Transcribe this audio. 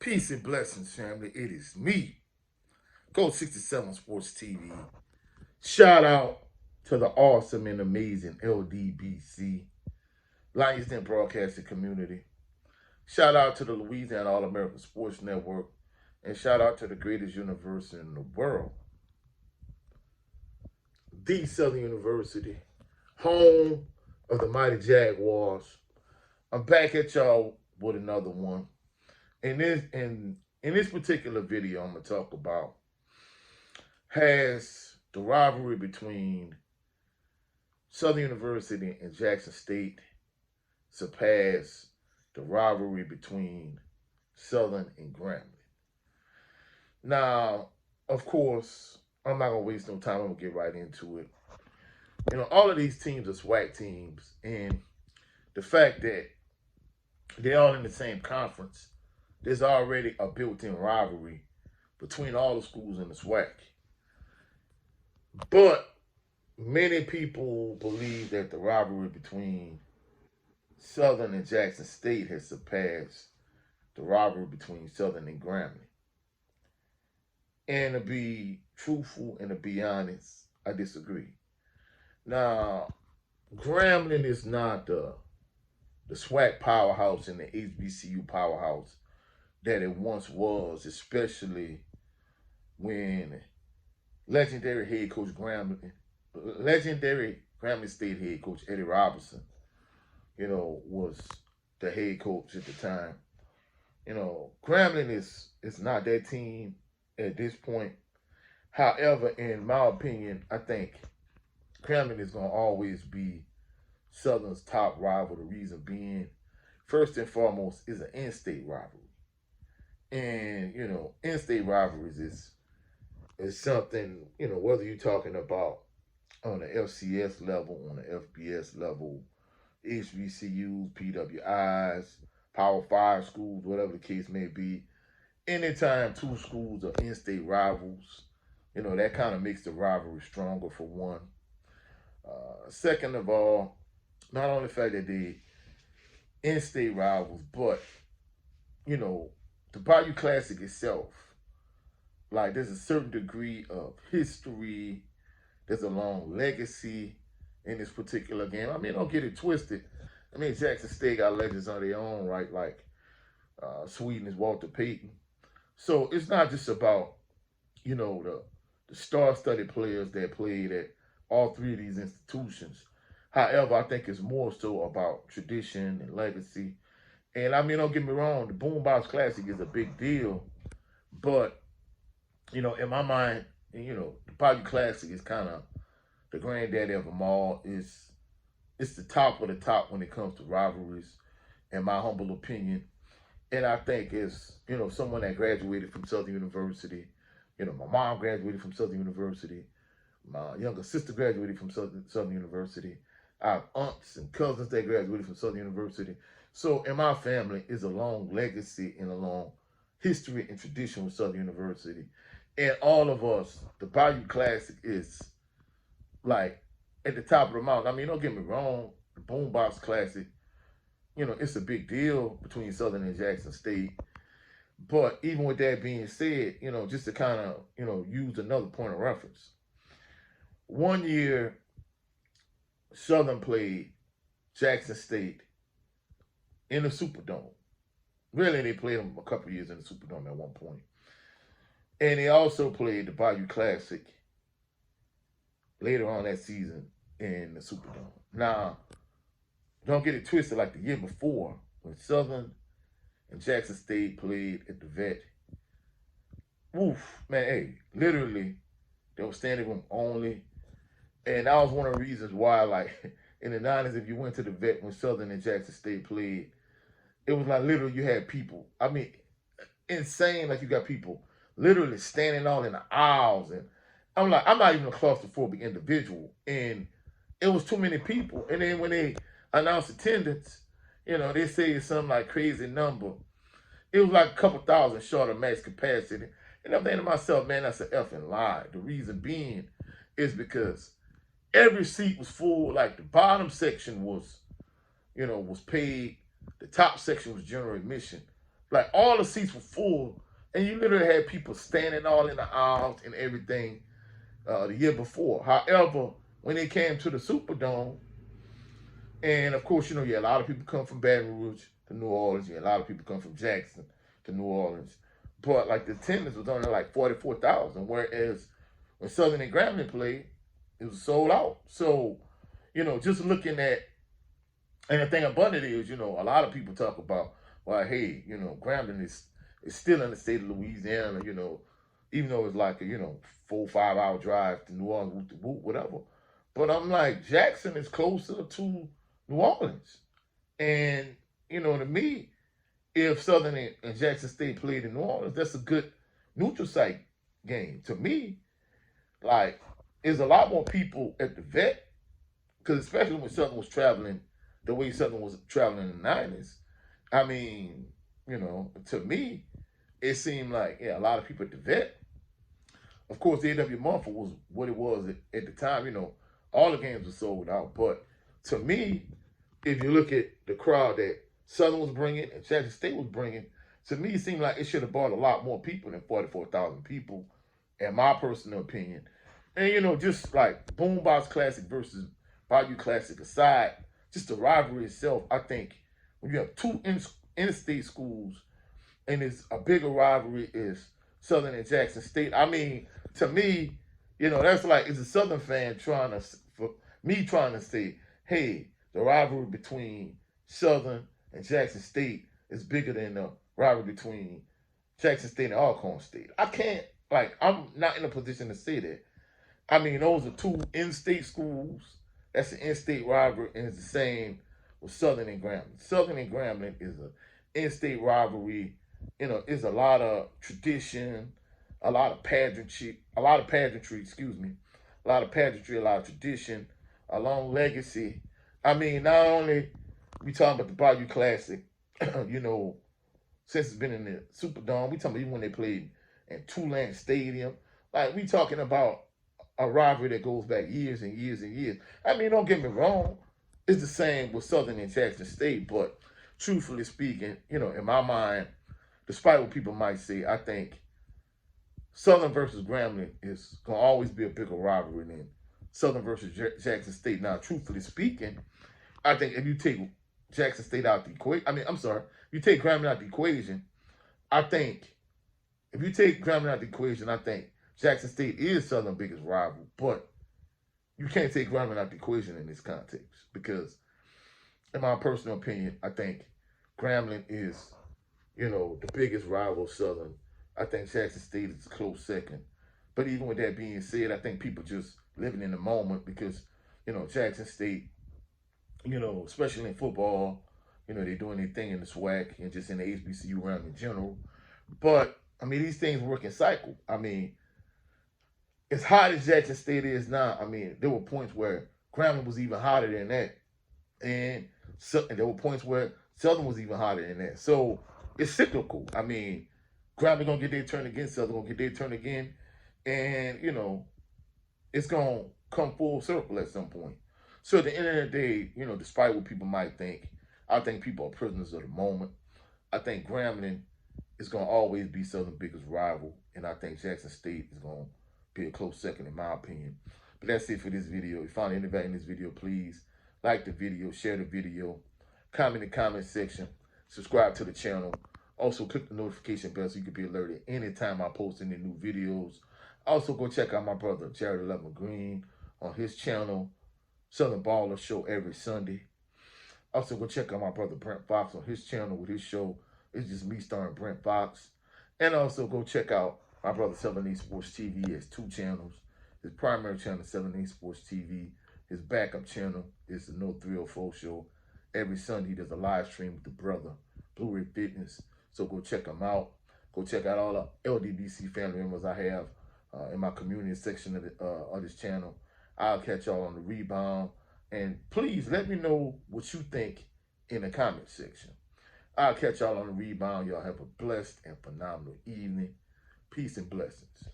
Peace and blessings, family. It is me, Coach 67 Sports TV. Shout out to the awesome and amazing LDBC, Lions Den Broadcasting Community. Shout out to the Louisiana All American Sports Network. And shout out to the greatest university in the world, the Southern University, home of the mighty Jaguars. I'm back at y'all with another one. In this particular video, I'm gonna talk about, has the rivalry between Southern University and Jackson State surpassed the rivalry between Southern and Grambling? Now, of course, I'm not gonna waste no time. I'm gonna get right into it. All of these teams are SWAC teams, and the fact that they're all in the same conference, there's already a built-in rivalry between all the schools in the SWAC. But many people believe that the rivalry between Southern and Jackson State has surpassed the rivalry between Southern and Grambling. And to be truthful and to be honest, I disagree. Now, Grambling is not the SWAC powerhouse and the HBCU powerhouse that it once was, especially when legendary Grambling State head coach Eddie Robertson, was the head coach at the time. Grambling is not that team at this point. However, in my opinion, I think Grambling is going to always be Southern's top rival. The reason being, first and foremost, is an in-state rivalry. And, in-state rivalries is something, whether you're talking about on the FCS level, on the FBS level, HBCUs, PWIs, Power 5 schools, whatever the case may be, anytime two schools are in-state rivals, that kind of makes the rivalry stronger, for one. Second of all, not only the fact that they in-state rivals, but, the Bayou Classic itself, like, there's a certain degree of history, there's a long legacy in this particular game. I mean, don't get it twisted. I mean, Jackson State got legends on their own, right? Like, Sweden is Walter Payton. So it's not just about, the star-studded players that played at all three of these institutions. However, I think it's more so about tradition and legacy. And I mean, don't get me wrong, the Boombox Classic is a big deal. But, in my mind, the Bayou Classic is kind of the granddaddy of them all. It's the top of the top when it comes to rivalries, in my humble opinion. And I think it's, someone that graduated from Southern University. My mom graduated from Southern University. My younger sister graduated from Southern University. I have aunts and cousins that graduated from Southern University. So in my family is a long legacy and a long history and tradition with Southern University. And all of us, the Bayou Classic is like at the top of the mountain. I mean, don't get me wrong, the Boombox Classic, it's a big deal between Southern and Jackson State. But even with that being said, just to kind of, use another point of reference. One year, Southern played Jackson State in the Superdome. Really, they played them a couple of years in the Superdome at one point. And they also played the Bayou Classic later on that season in the Superdome. Now, don't get it twisted, like the year before, when Southern and Jackson State played at the Vet. Oof, man, hey, literally, they were standing room only. And that was one of the reasons why, like, in the 90s, if you went to the Vet when Southern and Jackson State played, it was like literally you had people, I mean, insane, like you got people literally standing all in the aisles. And I'm like, I'm not even a claustrophobic individual. And it was too many people. And then when they announced attendance, they say it's some like crazy number. It was like a couple thousand short of max capacity. And I'm thinking to myself, man, that's an effing lie. The reason being is because every seat was full. Like the bottom section was, was paid. The top section was general admission. Like all the seats were full, and you literally had people standing all in the aisles and everything the year before. However, when it came to the Superdome, and of course, yeah, a lot of people come from Baton Rouge to New Orleans. Yeah, a lot of people come from Jackson to New Orleans. But like the attendance was only like 44,000, whereas when Southern and Grambling played, it was sold out. So, just looking at, and the thing about it is, a lot of people talk about, well, hey, Grambling is still in the state of Louisiana, even though it's like a, 4 or 5 hour drive to New Orleans, whatever. But I'm like, Jackson is closer to New Orleans. And, to me, if Southern and Jackson State played in New Orleans, that's a good neutral site game. To me, like, there's a lot more people at the vet, because especially when Southern was traveling the way Southern was traveling in the 90s, I mean, to me, it seemed like, yeah, a lot of people at the vet. Of course, the A.W. Mumford was what it was at the time. All the games were sold out. But to me, if you look at the crowd that Southern was bringing and Jackson State was bringing, to me, it seemed like it should have brought a lot more people than 44,000 people, in my personal opinion. And, just like Boombox Classic versus Bayou Classic aside, just the rivalry itself, I think when you have two interstate schools and it's a bigger rivalry is Southern and Jackson State. I mean, to me, that's like, as a Southern fan trying to say, hey, the rivalry between Southern and Jackson State is bigger than the rivalry between Jackson State and Alcorn State. I'm not in a position to say that. I mean, those are two in-state schools. That's an in-state rivalry, and it's the same with Southern and Grambling. Southern and Grambling is an in-state rivalry. It's a lot of tradition, a lot of pageantry, a lot of tradition, a long legacy. I mean, not only we talking about the Bayou Classic, since it's been in the Superdome, we talking about even when they played in Tulane Stadium. Like, we talking about a rivalry that goes back years and years and years. I mean, don't get me wrong, it's the same with Southern and Jackson State, but truthfully speaking, in my mind, despite what people might say, I think Southern versus Grambling is going to always be a bigger rivalry than Southern versus Jackson State. Now, truthfully speaking, I think if you take Jackson State out the equation, you take Grambling out the equation, I think Jackson State is Southern's biggest rival, but you can't take Grambling out the equation in this context because, in my personal opinion, I think Grambling is, the biggest rival of Southern. I think Jackson State is a close second. But even with that being said, I think people just living in the moment because, Jackson State, especially in football, they're doing their thing in the SWAC and just in the HBCU realm in general. But, I mean, these things work in cycle. I mean, as hot as Jackson State is now, I mean, there were points where Grambling was even hotter than that. And there were points where Southern was even hotter than that. So it's cyclical. I mean, Grambling going to get their turn again, Southern going to get their turn again. And, it's going to come full circle at some point. So at the end of the day, despite what people might think, I think people are prisoners of the moment. I think Grambling is going to always be Southern's biggest rival. And I think Jackson State is going to be a close second in my opinion. But that's it for this video. If you found any value in this video, please like the video, share the video, comment in the comment section, subscribe to the channel. Also click the notification bell so you can be alerted anytime I post any new videos. Also go check out my brother Jared 11 Green on his channel, Southern Baller Show every Sunday. Also go check out my brother Brent Fox on his channel with his show. It's just me starring Brent Fox. And also go check out my brother 7 Sports TV. He has 2 channels. His primary channel is 7 Sports TV. His backup channel is the No 304 Show. Every Sunday he does a live stream with the brother, Blue Ray Fitness. So go check him out. Go check out all the LDBC family members I have in my community section of this channel. I'll catch y'all on the rebound. And please let me know what you think in the comment section. I'll catch y'all on the rebound. Y'all have a blessed and phenomenal evening. Peace and blessings.